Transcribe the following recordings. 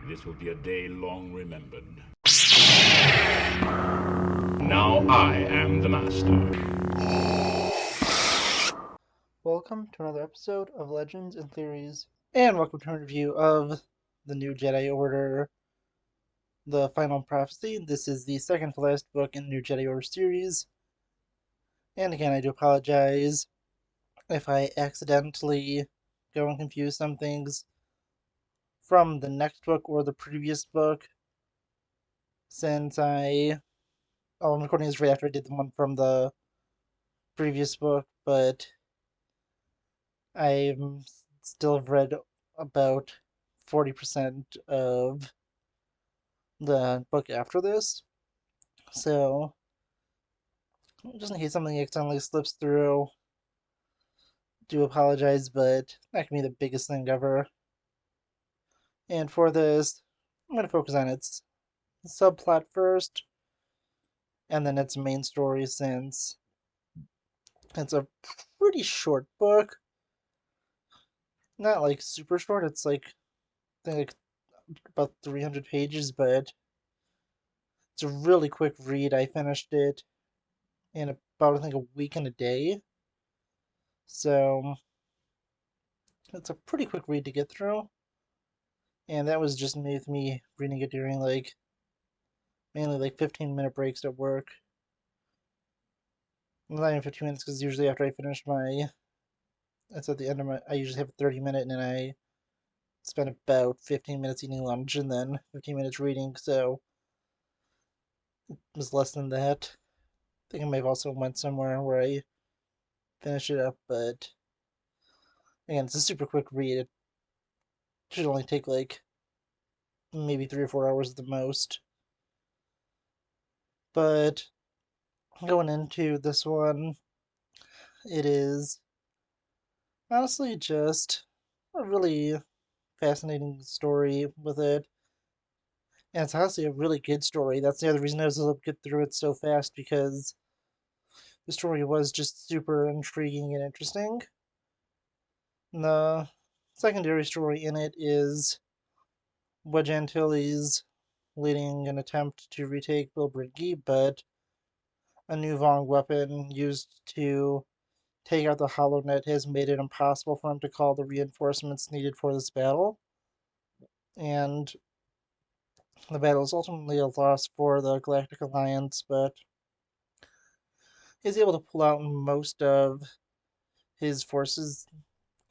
This will be a day long remembered. Now I am the master. Welcome to another episode of Legends and Theories, and welcome to a review of the new Jedi Order, the Final Prophecy. This is the second to last book in the new Jedi Order series, and again, I do apologize if I accidentally go and confuse some things from the next book or the previous book, since I'm recording this right after I did the one from the previous book, but I'm still read about 40% of the book after this. So, just in case something accidentally slips through, do apologize, but that can be the biggest thing ever. And for this, I'm going to focus on its subplot first, and then its main story, since it's a pretty short book. Not like super short, it's like, I think like about 300 pages, but it's a really quick read. I finished it in about, I think, a week and a day. So, it's a pretty quick read to get through. And that was just with me reading it during like mainly like 15-minute breaks at work. Not even 15 minutes, because usually after I finish my, it's at the end of my, I usually have a 30-minute, and then I spend about 15 minutes eating lunch and then 15 minutes reading, so it was less than that. I think I may have also went somewhere where I finished it up, but again, it's a super quick read. It should only take like maybe 3 or 4 hours at the most. But going into this one, it is honestly just a really fascinating story with it. And it's honestly a really good story. That's the other reason I was able to get through it so fast, because the story was just super intriguing and interesting. And the secondary story in it is Wedge Antilles leading an attempt to retake Bilbringi, but a new Vong weapon used to take out the HoloNet has made it impossible for him to call the reinforcements needed for this battle. And the battle is ultimately a loss for the Galactic Alliance, but he's able to pull out most of his forces,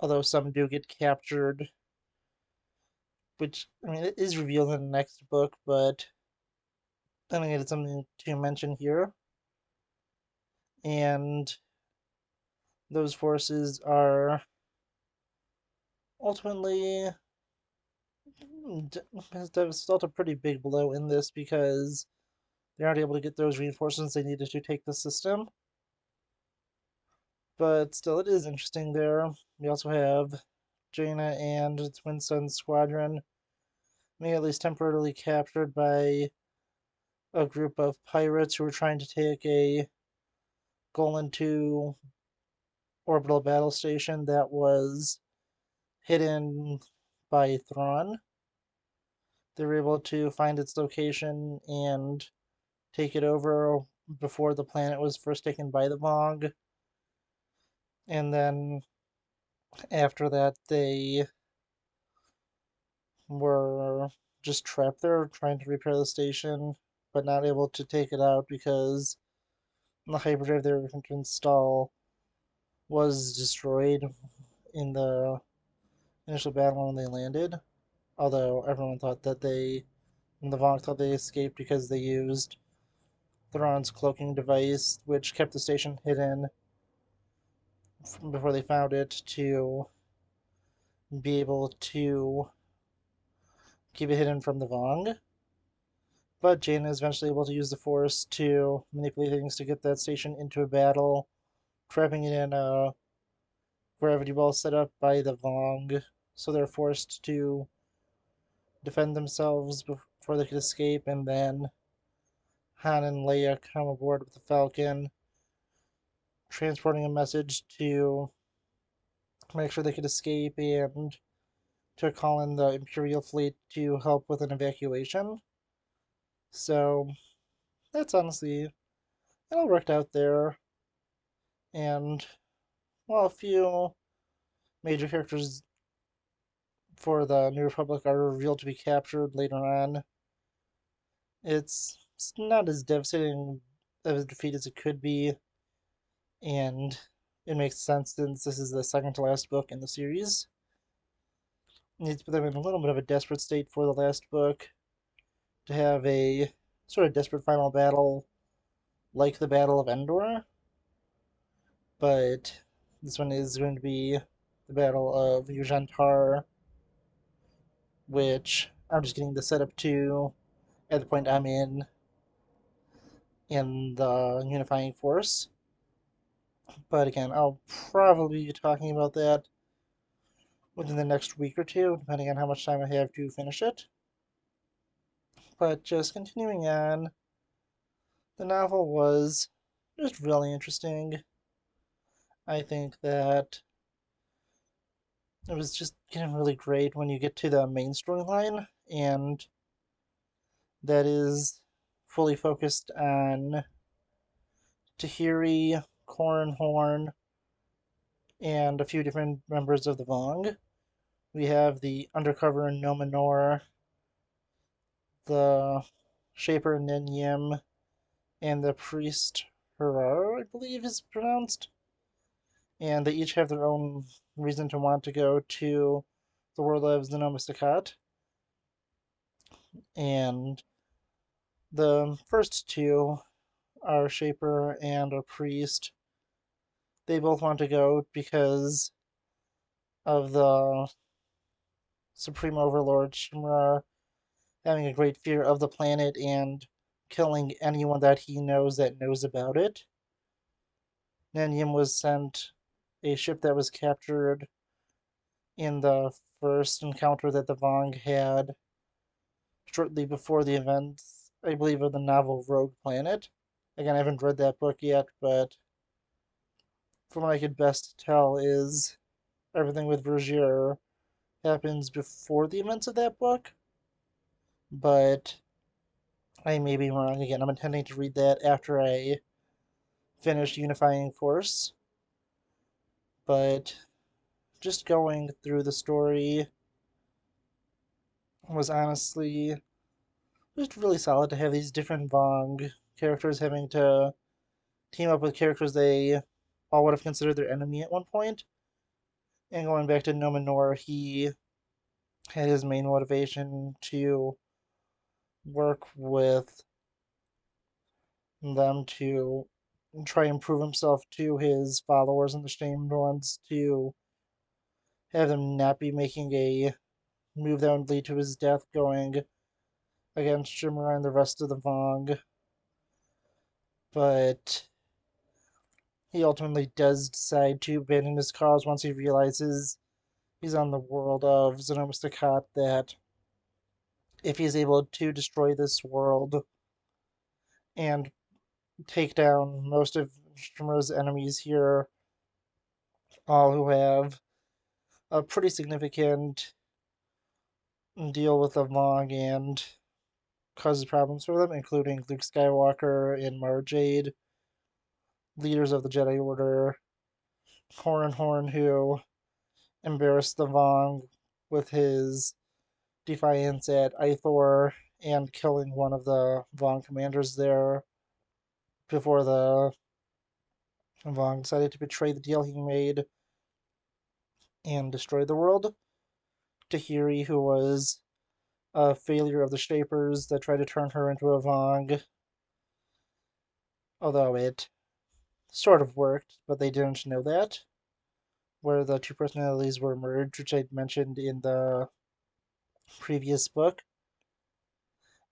although some do get captured, which, I mean, it is revealed in the next book, but I think it's something to mention here. And those forces are ultimately dealt a pretty big blow in this, because they aren't able to get those reinforcements they needed to take the system. But still, it is interesting there. We also have Jaina and Twin Sun's squadron being at least temporarily captured by a group of pirates who were trying to take a Golan 2 orbital battle station that was hidden by Thrawn. They were able to find its location and take it over before the planet was first taken by the Vong. And then after that, they were just trapped there trying to repair the station, but not able to take it out because the hyperdrive they were trying to install was destroyed in the initial battle when they landed. Although everyone thought that the Vong thought they escaped because they used Thrawn's cloaking device, which kept the station hidden before they found it, to be able to keep it hidden from the Vong. But Jaina is eventually able to use the Force to manipulate things to get that station into a battle, trapping it in a gravity well set up by the Vong, so they're forced to defend themselves before they could escape, and then Han and Leia come aboard with the Falcon, transporting a message to make sure they could escape and to call in the Imperial fleet to help with an evacuation. So that's honestly, it all worked out there. And while a few major characters for the New Republic are revealed to be captured later on, it's not as devastating of a defeat as it could be, and it makes sense since this is the second to last book in the series. It's put them in a little bit of a desperate state for the last book to have a sort of desperate final battle like the Battle of Endor, but this one is going to be the Battle of Yuuzhan'tar, which I'm just getting the setup to at the point I'm in the unifying force. But again, I'll probably be talking about that within the next week or two, depending on how much time I have to finish it. But just continuing on, the novel was just really interesting. I think that it was just getting really great when you get to the main storyline, and that is fully focused on Tahiri, Corran Horn, and a few different members of the Vong. We have the undercover Nomenor, the Shaper Nin Yim, and the priest Harar, I believe is pronounced. And they each have their own reason to want to go to the world of Xenomastakat. And the first two, our Shaper and our priest, they both want to go because of the Supreme Overlord Shimura having a great fear of the planet and killing anyone that he knows that knows about it. Nanyim was sent a ship that was captured in the first encounter that the Vong had shortly before the events, I believe, of the novel Rogue Planet. Again, I haven't read that book yet, but from what I could best tell is everything with Vergier happens before the events of that book, but I may be wrong again. I'm intending to read that after I finish Unifying Force, but just going through the story was honestly just really solid to have these different Vong characters having to team up with characters they all would have considered their enemy at one point. And going back to Nomenor, he had his main motivation to work with them to try and prove himself to his followers and the Shamed Ones to have them not be making a move that would lead to his death going against Shimura and the rest of the Vong. But he ultimately does decide to abandon his cause once he realizes he's on the world of Xenomastakat, that if he's able to destroy this world and take down most of Shimura's enemies here, all who have a pretty significant deal with the Vong and causes problems for them, including Luke Skywalker and Mara Jade, leaders of the Jedi Order, Horn, who embarrassed the Vong with his defiance at Ithor and killing one of the Vong commanders there before the Vong decided to betray the deal he made and destroy the world. Tahiri, who was a failure of the Shapers that tried to turn her into a Vong, although it sort of worked, but they didn't know that, where the two personalities were merged, which I'd mentioned in the previous book,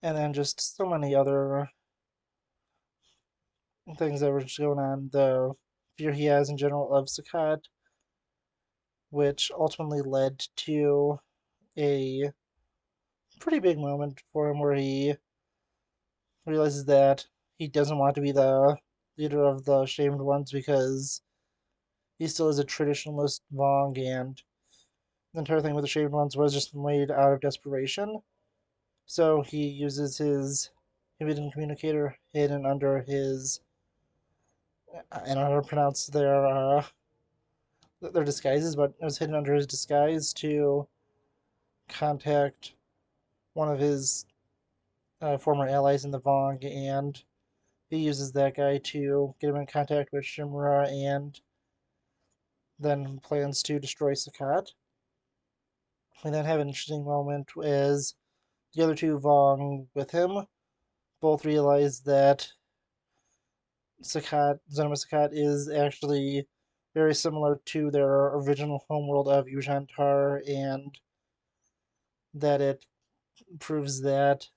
and then just so many other things that were just going on. The fear he has in general of Sakat, which ultimately led to a pretty big moment for him where he realizes that he doesn't want to be the leader of the Shamed Ones because he still is a traditionalist Vong and the entire thing with the Shaven Ones was just made out of desperation. So he uses his hidden communicator hidden under his, I don't know how to pronounce their disguises, but it was hidden under his disguise to contact one of his former allies in the Vong, and he uses that guy to get him in contact with Shimura and then plans to destroy Sakat. We then have an interesting moment as the other two Vong with him both realize that Zenoma Sakat, is actually very similar to their original homeworld of Yuuzhan'tar, and that it proves that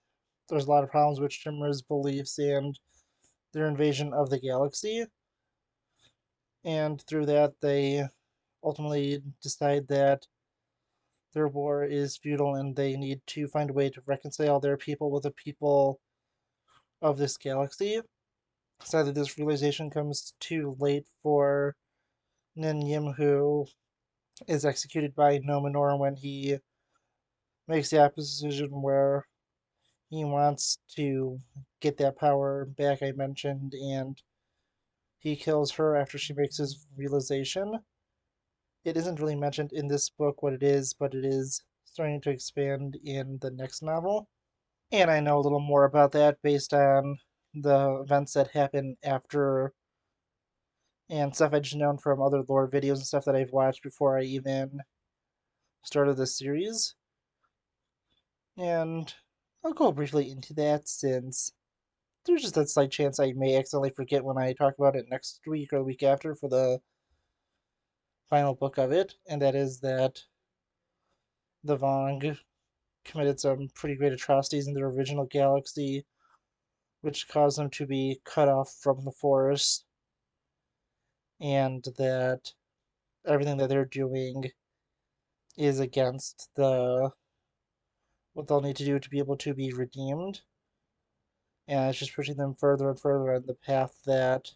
there's a lot of problems with Shimmer's beliefs and their invasion of the galaxy. And through that, they ultimately decide that their war is futile and they need to find a way to reconcile their people with the people of this galaxy. Sadly, this realization comes too late for Nin Yim, who is executed by Nomenor when he makes the opposite decision where he wants to get that power back I mentioned, and he kills her after she makes his realization. It isn't really mentioned in this book what it is, but it is starting to expand in the next novel. And I know a little more about that based on the events that happen after and stuff I'd just known from other lore videos and stuff that I've watched before I even started this series. And I'll go briefly into that since there's just a slight chance I may accidentally forget when I talk about it next week or the week after for the final book of it, and that is that the Vong committed some pretty great atrocities in their original galaxy, which caused them to be cut off from the forest, and that everything that they're doing is against the what they'll need to do to be able to be redeemed, and it's just pushing them further and further on the path that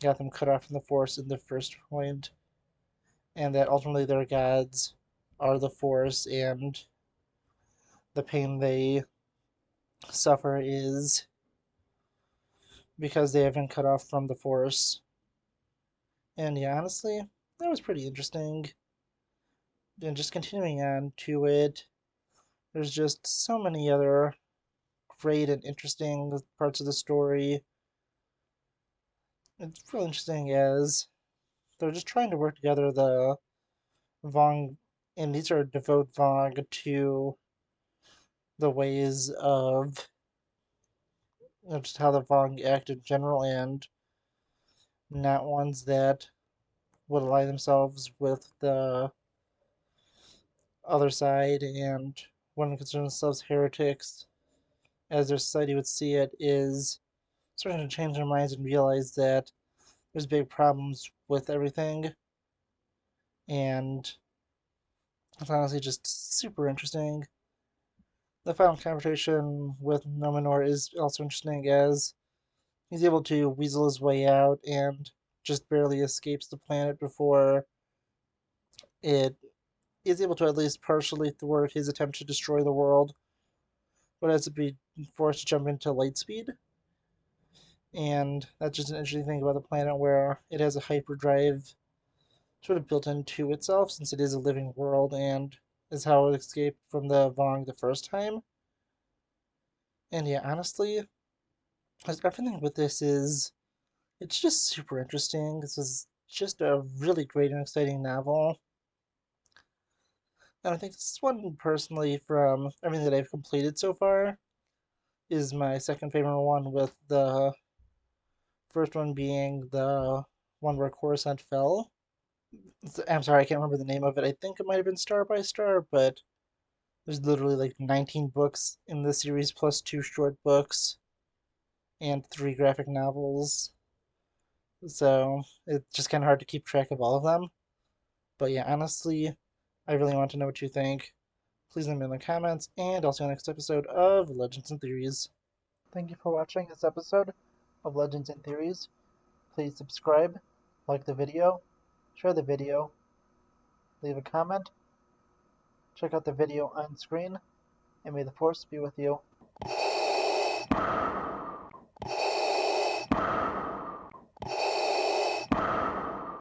got them cut off from the forest in the first point, and that ultimately their gods are the force, and the pain they suffer is because they have been cut off from the force. And yeah, honestly, that was pretty interesting. And just continuing on to it, there's just so many other great and interesting parts of the story. It's really interesting as they're just trying to work together, the Vong, and these are devote Vong to the ways of just how the Vong act in general, and not ones that would ally themselves with the other side and wouldn't consider themselves heretics, as their society would see it, is starting to change their minds and realize that there's big problems with everything. And it's honestly just super interesting. The final confrontation with Nomenor is also interesting as he's able to weasel his way out and just barely escapes the planet before it is able to at least partially thwart his attempt to destroy the world, but has to be forced to jump into lightspeed. And that's just an interesting thing about the planet where it has a hyperdrive sort of built into itself since it is a living world and is how it escaped from the Vong the first time. And yeah, honestly, everything with this is it's just super interesting. This is just a really great and exciting novel. And I think this one personally from everything that I've completed so far is my second favorite one, with the first one being the one where Coruscant fell. I'm sorry, I can't remember the name of it. I think it might have been Star by Star, but there's literally like 19 books in the series, plus two short books and three graphic novels. So it's just kind of hard to keep track of all of them. But yeah, honestly, I really want to know what you think. Please leave me in the comments, and I'll see you on the next episode of Legends and Theories. Thank you for watching this episode of Legends and Theories. Please subscribe, like the video, share the video, leave a comment, check out the video on screen, and may the Force be with you.